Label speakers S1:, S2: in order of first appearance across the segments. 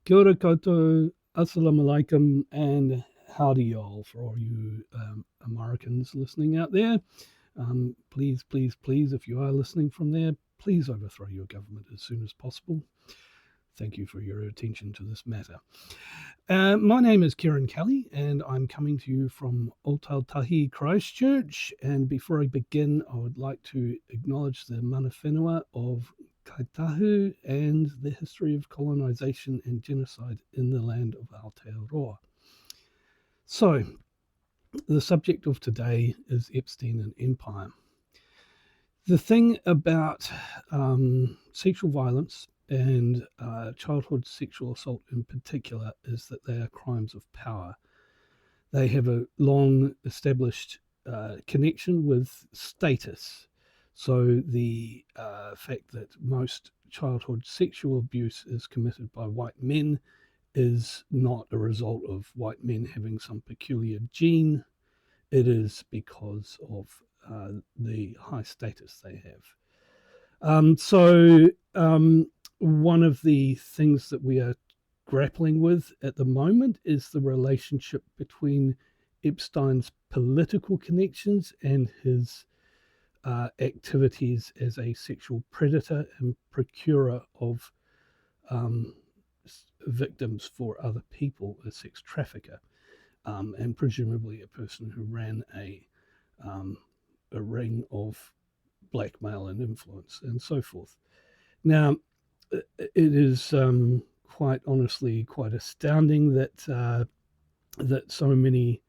S1: Kia ora koutou, assalamu alaikum, and howdy y'all for all you Americans listening out there. Please, please, please, if you are listening from there, please overthrow your government as soon as possible. Thank you for your attention to this matter. My name is Kieran Kelly, and I'm coming to you from Otautahi Christchurch. And before I begin, I would like to acknowledge the mana whenua of Kaitahu and the history of colonisation and genocide in the land of Aotearoa. So, the subject of today is Epstein and Empire. The thing about sexual violence and childhood sexual assault in particular is that they are crimes of power. They have a long established connection with status. So the fact that most childhood sexual abuse is committed by white men is not a result of white men having some peculiar gene. It is because of the high status they have. One of the things that we are grappling with at the moment is the relationship between Epstein's political connections and his activities as a sexual predator and procurer of victims for other people, a sex trafficker, and presumably a person who ran a ring of blackmail and influence and so forth. Now, it is quite honestly quite astounding that that so many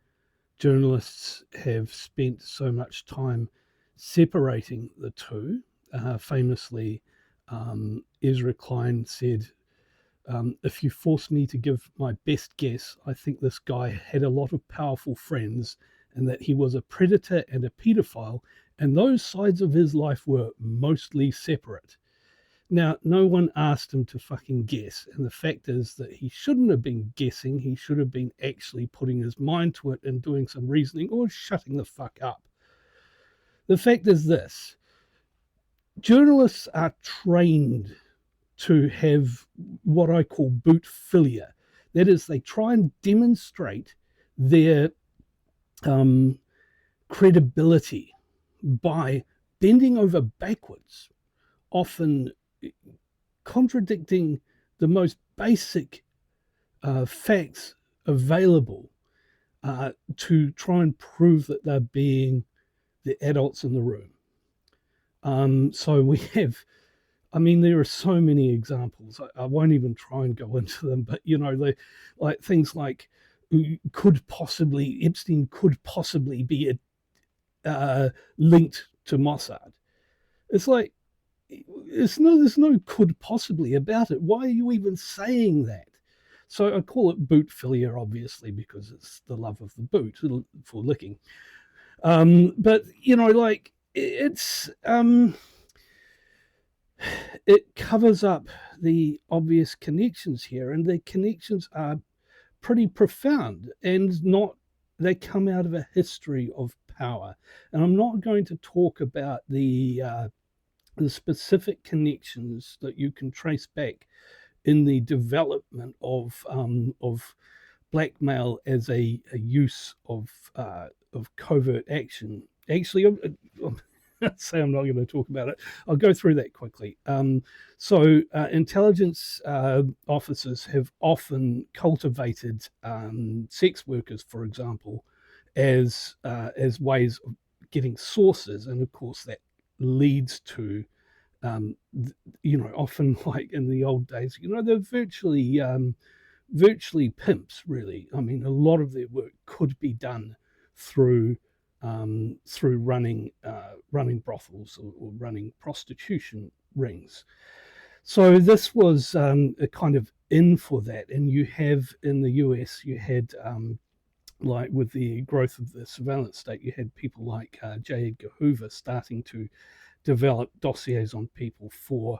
S1: journalists have spent so much time separating the two. Famously, Ezra Klein said, if you force me to give my best guess, I think this guy had a lot of powerful friends and that he was a predator and a pedophile, and those sides of his life were mostly separate. Now, no one asked him to fucking guess, and the fact is that he shouldn't have been guessing. He should have been actually putting his mind to it and doing some reasoning or shutting the fuck up. The fact is this: journalists are trained to have what I call boot philia. That is, they try and demonstrate their credibility by bending over backwards, often contradicting the most basic facts available to try and prove that they're being the adults in the room. So we have, there are so many examples. I won't even try and go into them, but like things like Epstein could possibly be linked to Mossad. It's like, there's no could possibly about it. Why are you even saying that? So I call it boot philia, obviously, because it's the love of the boot for licking. But it covers up the obvious connections here, and the connections are pretty profound and they come out of a history of power. And I'm not going to talk about the specific connections that you can trace back in the development of blackmail as a use of covert action. Actually, I'd say I'm not going to talk about it. I'll go through that quickly. Intelligence officers have often cultivated sex workers, for example, as ways of getting sources, and of course that leads to often, like in the old days, they're virtually pimps, really. A lot of their work could be done through running brothels or running prostitution rings. So this was a kind of in for that. And you have in the US, you had like with the growth of the surveillance state, you had people like J. Edgar Hoover starting to develop dossiers on people for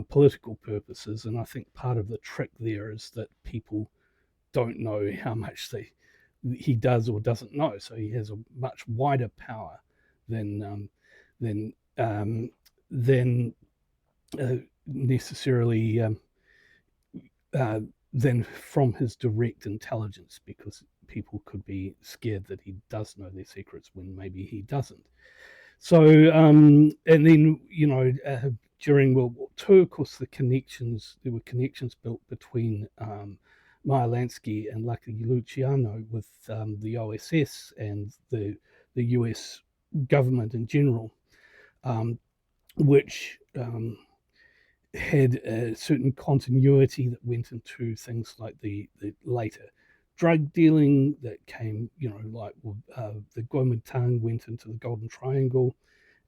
S1: political purposes. And I think part of the trick there is that people don't know how much he does or doesn't know. So he has a much wider power than necessarily than from his direct intelligence, because people could be scared that he does know their secrets when maybe he doesn't. So, and then, during World War II, of course, there were connections built between Meyer Lansky and Lucky Luciano with the OSS and the US government in general, which had a certain continuity that went into things like the later drug dealing that came, like the Kuomintang went into the Golden Triangle,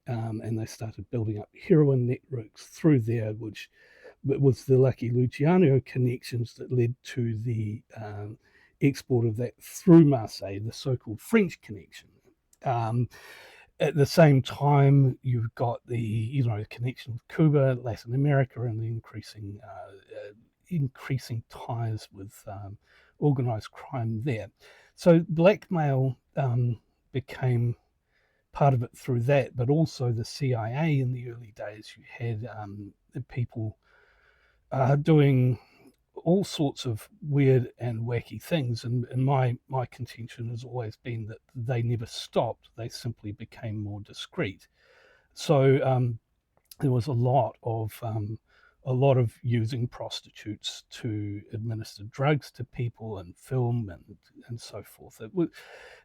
S1: and they started building up heroin networks through there, which was the Lucky Luciano connections that led to the export of that through Marseille, the so-called French connection. At the same time, you've got the connection with Cuba, Latin America, and the increasing ties with organized crime there. So blackmail became part of it through that, but also the CIA in the early days. You had people doing all sorts of weird and wacky things, and my contention has always been that they never stopped. They simply became more discreet. So there was a lot of using prostitutes to administer drugs to people and film and so forth. It was,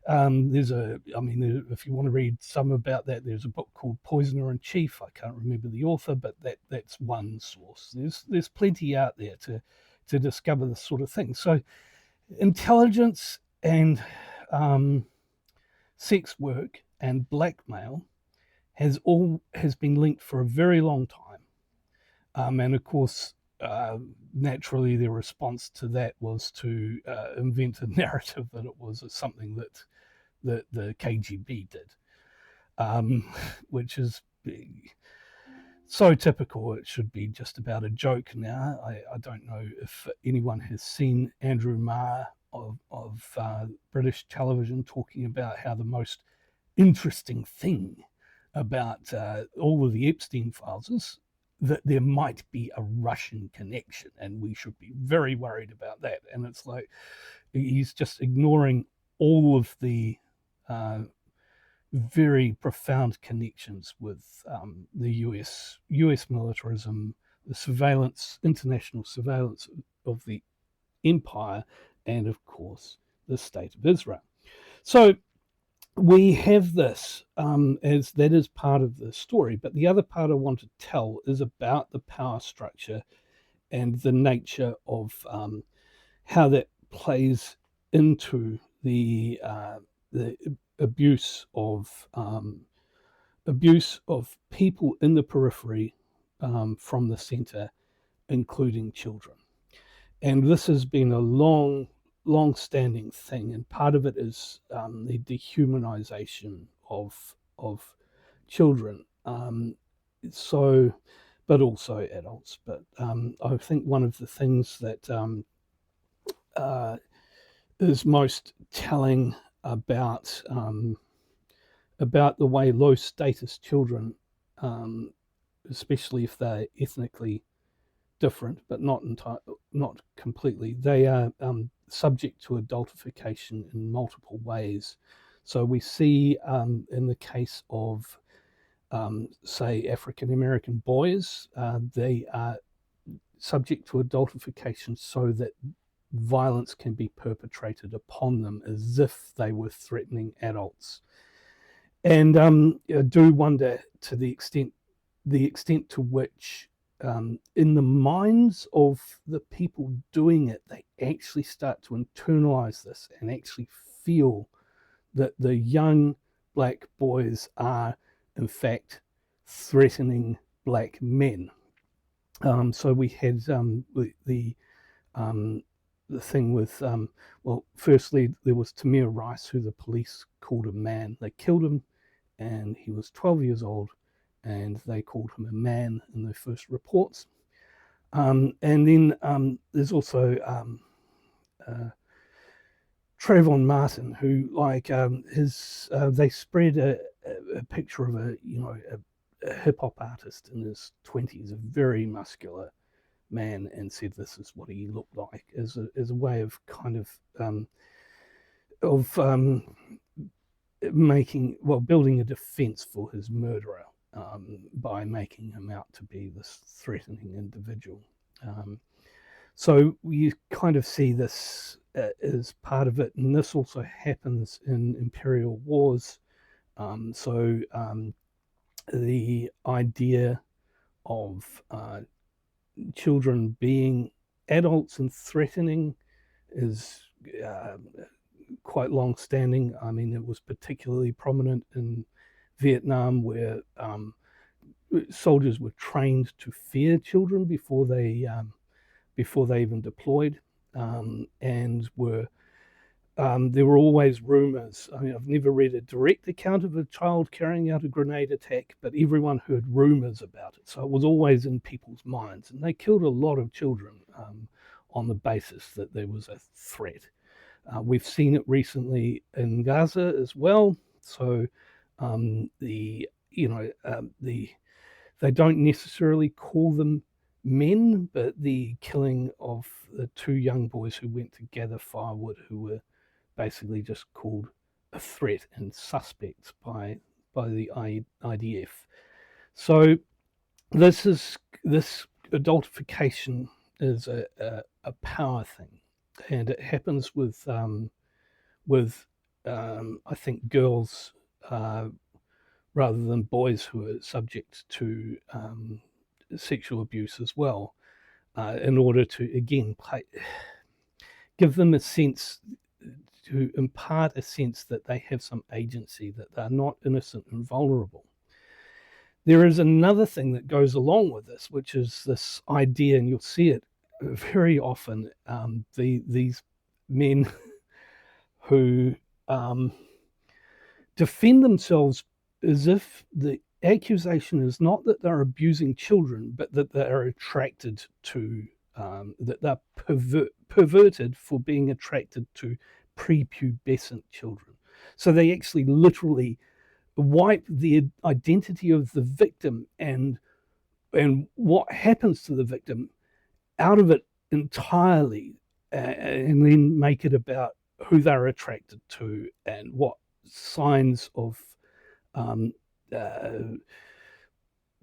S1: if you want to read some about that, there's a book called Poisoner in Chief. I can't remember the author, but that's one source. There's plenty out there to discover this sort of thing. So intelligence and sex work and blackmail has been linked for a very long time, and of course, naturally, their response to that was to invent a narrative that it was something that the KGB did, which is so typical. It should be just about a joke now. I don't know if anyone has seen Andrew Marr of British television talking about how the most interesting thing about all of the Epstein files is that there might be a Russian connection, and we should be very worried about that. And it's like he's just ignoring all of the very profound connections with the US militarism, the surveillance, international surveillance of the empire, and of course the state of Israel. So we have this as that is part of the story, but the other part I want to tell is about the power structure and the nature of how that plays into the abuse of people in the periphery from the center, including children. And this has been a long-standing thing, and part of it is the dehumanization of children. But also adults. But I think one of the things that is most telling about the way low status children, especially if they're ethnically different, but not completely, they are subject to adultification in multiple ways. So we see in the case of say African American boys, they are subject to adultification so that violence can be perpetrated upon them as if they were threatening adults. And I do wonder to the extent to which in the minds of the people doing it, they actually start to internalize this and actually feel that the young black boys are in fact threatening black men. So we had the thing with firstly there was Tamir Rice, who the police called a man. They killed him, and he was 12 years old, and they called him a man in their first reports. And then there's also Trayvon Martin, who they spread a picture of a hip hop artist in his 20s, a very muscular man and said this is what he looked like, as a way of kind of building a defense for his murderer, by making him out to be this threatening individual. So you kind of see this as part of it, and this also happens in imperial wars. The idea of children being adults and threatening is quite long-standing. I mean, it was particularly prominent in Vietnam, where soldiers were trained to fear children before they even deployed, and there were always rumors. I mean, I've never read a direct account of a child carrying out a grenade attack, but everyone heard rumors about it. So it was always in people's minds, and they killed a lot of children on the basis that there was a threat. We've seen it recently in Gaza as well. So they don't necessarily call them men, but the killing of the 2 young boys who went to gather firewood, who were basically just called a threat and suspects by the IDF. So this adultification is a power thing, and it happens with I think girls rather than boys who are subject to sexual abuse as well, in order to again give them a sense, to impart a sense that they have some agency, that they're not innocent and vulnerable. There is another thing that goes along with this, which is this idea, and you'll see it very often, these men who defend themselves as if the accusation is not that they're abusing children, but that they are attracted to, that they're perverted for being attracted to prepubescent children. So they actually literally wipe the identity of the victim and what happens to the victim out of it entirely, and then make it about who they're attracted to and what signs of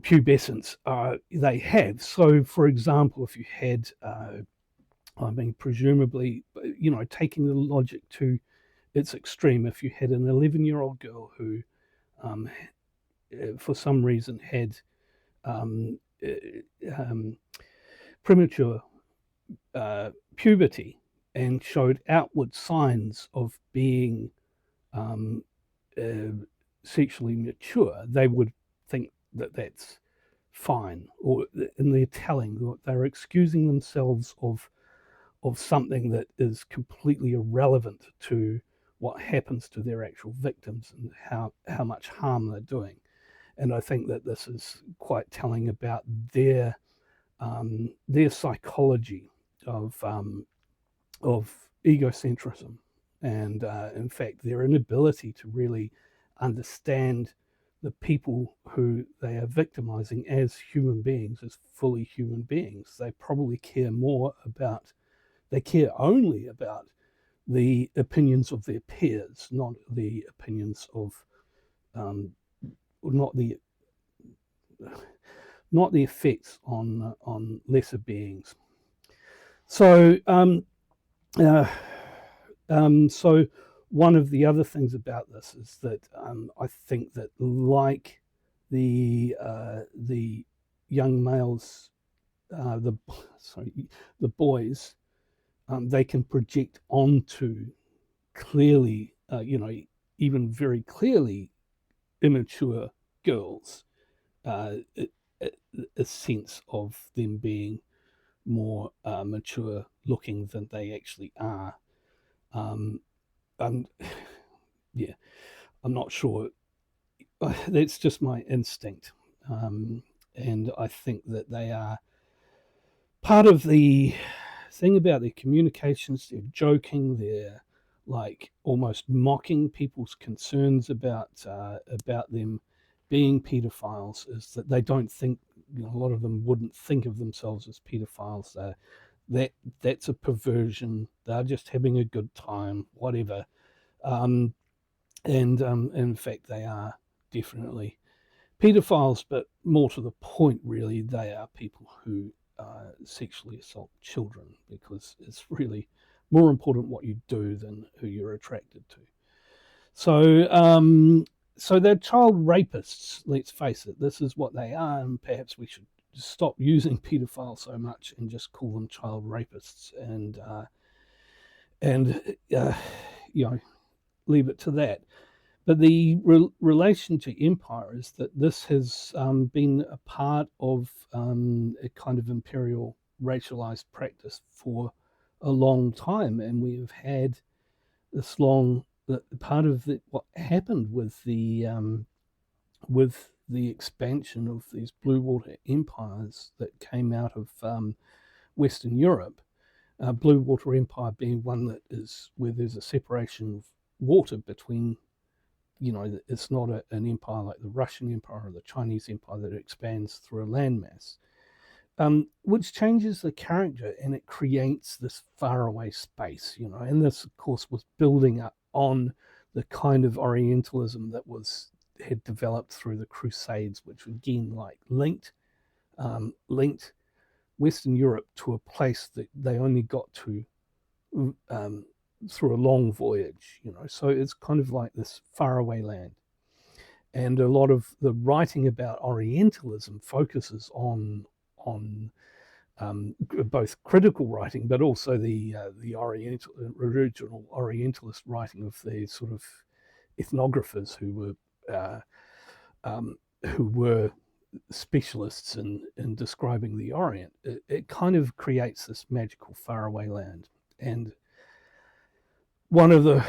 S1: pubescence they have. So, for example, if you had, presumably, taking the logic to its extreme, if you had an 11-year-old girl who, for some reason, had premature puberty and showed outward signs of being sexually mature, they would think that that's fine, or in their telling, they're excusing themselves of something that is completely irrelevant to what happens to their actual victims and how much harm they're doing. And I think that this is quite telling about their psychology of egocentrism, and in fact their inability to really understand the people who they are victimizing as human beings, as fully human beings. They probably care only about the opinions of their peers, not the opinions of, not the effects on lesser beings. So, so one of the other things about this is that I think that, like the young males, the boys, they can project onto clearly, even very clearly immature girls, a sense of them being more mature looking than they actually are. I'm not sure. That's just my instinct. And I think that they are part of the thing about their communications. They're joking, they're like almost mocking people's concerns about them being pedophiles, is that they don't think a lot of them wouldn't think of themselves as pedophiles. That's a perversion. They're just having a good time, whatever. And in fact, they are definitely pedophiles, but more to the point, really, they are people who sexually assault children, because it's really more important what you do than who you're attracted to. So they're child rapists, let's face it. This is what they are, and perhaps we should stop using paedophile so much and just call them child rapists, and leave it to that. But the relation to empire is that this has been a part of a kind of imperial racialized practice for a long time, and we have had this long part of what happened with the expansion of these blue water empires that came out of Western Europe. Blue water empire being one that is where there's a separation of water between, it's not an empire like the Russian Empire or the Chinese Empire that expands through a landmass, which changes the character, and it creates this faraway space, and this, of course, was building up on the kind of Orientalism that had developed through the Crusades, which again, linked Western Europe to a place that they only got to through a long voyage, so it's kind of like this faraway land. And a lot of the writing about Orientalism focuses on both critical writing, but also the original Orientalist writing of the sort of ethnographers who were specialists in describing the Orient. It kind of creates this magical faraway land. And one of the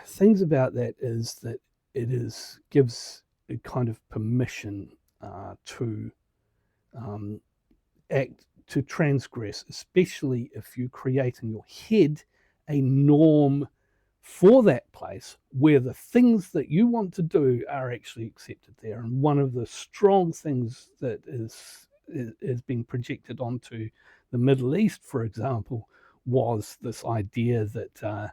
S1: things about that is that gives a kind of permission to act, to transgress, especially if you create in your head a norm for that place where the things that you want to do are actually accepted there. And one of the strong things that is being projected onto the Middle East, for example, was this idea that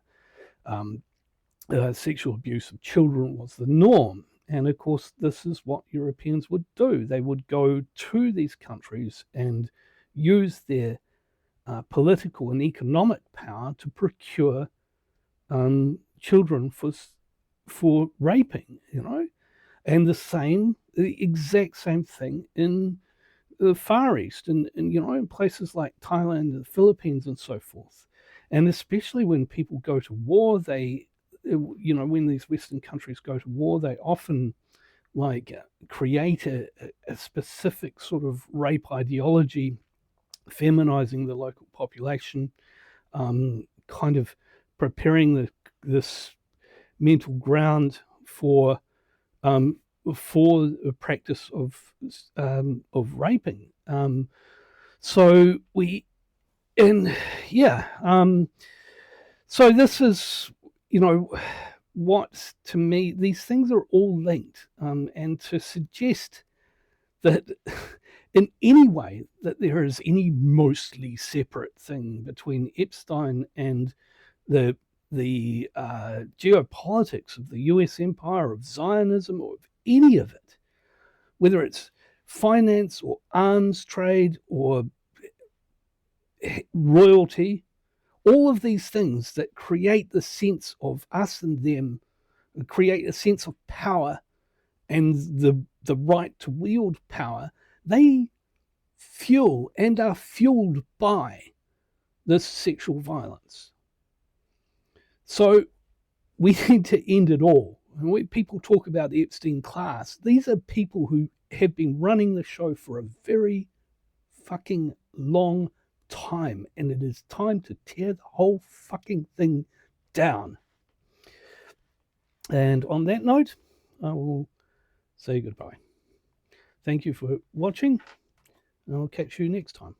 S1: sexual abuse of children was the norm. And of course, this is what Europeans would do. They would go to these countries and use their political and economic power to procure children for raping, and the exact same thing in the Far East, and in places like Thailand and the Philippines and so forth. And especially when people go to war, when these Western countries go to war, they often create a specific sort of rape ideology, feminizing the local population, kind of preparing this mental ground for the practice of raping. So this is, what, to me, these things are all linked, and to suggest that in any way that there is any mostly separate thing between Epstein and the geopolitics of the US empire, of Zionism, or of any of it, whether it's finance or arms trade or royalty, all of these things that create the sense of us and them, create a sense of power and the right to wield power, they fuel and are fueled by this sexual violence. So we need to end it all. And when people talk about the Epstein class, these are people who have been running the show for a very fucking long time, and it is time to tear the whole fucking thing down. And on that note, I will say goodbye. Thank you for watching, and I'll catch you next time.